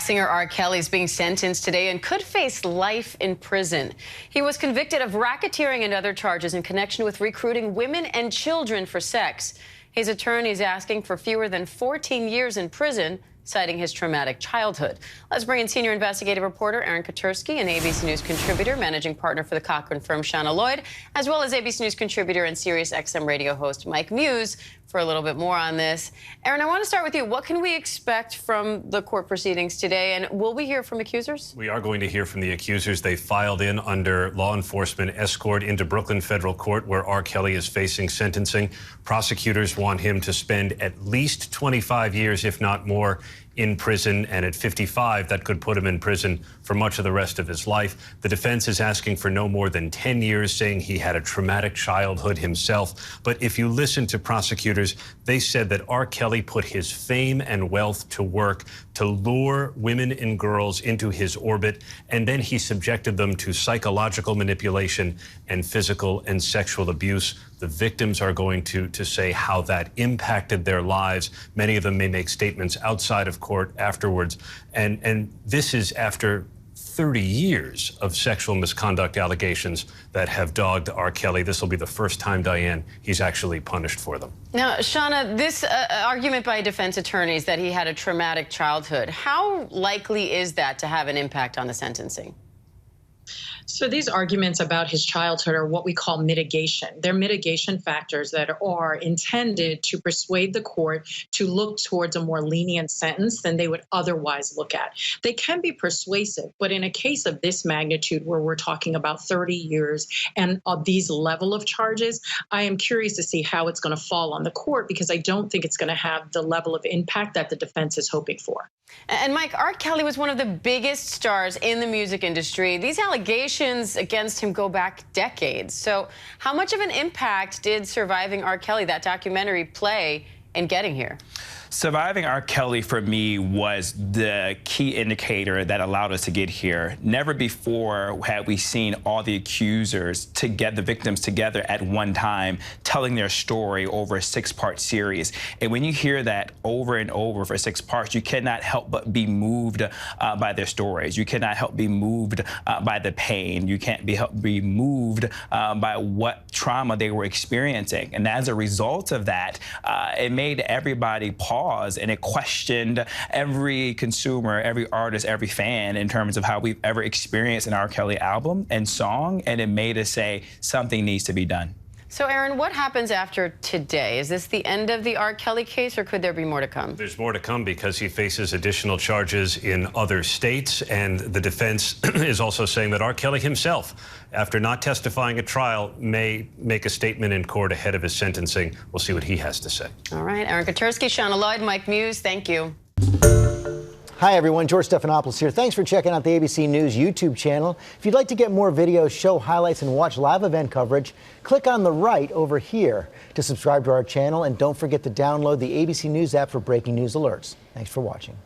Singer R. Kelly is being sentenced today and could face life in prison. He was convicted of racketeering and other charges in connection with recruiting women and children for sex. His attorney is asking for fewer than 14 years in prison, citing his traumatic childhood. Let's bring in senior investigative reporter Aaron Katersky and ABC News contributor, managing partner for the Cochrane firm, Shauna Lloyd, as well as ABC News contributor and Sirius XM radio host Mike Muse for a little bit more on this. Aaron, I want to start with you. What can we expect from the court proceedings today, and will we hear from accusers? We are going to hear from the accusers. They filed in under law enforcement escort into Brooklyn Federal Court, where R. Kelly is facing sentencing. Prosecutors want him to spend at least 25 years, if not more, in prison, and at 55, that could put him in prison for much of the rest of his life. The defense is asking for no more than 10 years, saying he had a traumatic childhood himself. But if you listen to prosecutors, they said that R. Kelly put his fame and wealth to work to lure women and girls into his orbit, and then he subjected them to psychological manipulation and physical and sexual abuse. The victims are going to say how that impacted their lives. Many of them may make statements outside of court afterwards. And this is after 30 years of sexual misconduct allegations that have dogged R. Kelly. This will be the first time, Diane, he's actually punished for them. Now, Shauna, this argument by defense attorneys that he had a traumatic childhood, how likely is that to have an impact on the sentencing? So these arguments about his childhood are what we call mitigation. They're mitigation factors that are intended to persuade the court to look towards a more lenient sentence than they would otherwise look at. They can be persuasive, but in a case of this magnitude where we're talking about 30 years and of these level of charges, I am curious to see how it's going to fall on the court, because I don't think it's going to have the level of impact that the defense is hoping for. And Mike, R. Kelly was one of the biggest stars in the music industry. These allegations against him go back decades. So how much of an impact did Surviving R. Kelly, that documentary, play in getting here? Surviving R. Kelly, for me, was the key indicator that allowed us to get here. Never before had we seen all the accusers to get the victims together at one time, telling their story over a 6-part series. And when you hear that over and over for 6 parts, you cannot help but be moved by their stories. You cannot help be moved by the pain. You can't be moved by what trauma they were experiencing. And as a result of that, it made everybody pause, and it questioned every consumer, every artist, every fan in terms of how we've ever experienced an R. Kelly album and song, and it made us say something needs to be done. So, Aaron, what happens after today? Is this the end of the R. Kelly case, or could there be more to come? There's more to come, because he faces additional charges in other states, and the defense is also saying that R. Kelly himself, after not testifying at trial, may make a statement in court ahead of his sentencing. We'll see what he has to say. All right, Aaron Katersky, Shauna Lloyd, Mike Muse, thank you. Hi, everyone. George Stephanopoulos here. Thanks for checking out the ABC News YouTube channel. If you'd like to get more videos, show highlights, and watch live event coverage, click on the right over here to subscribe to our channel. And don't forget to download the ABC News app for breaking news alerts. Thanks for watching.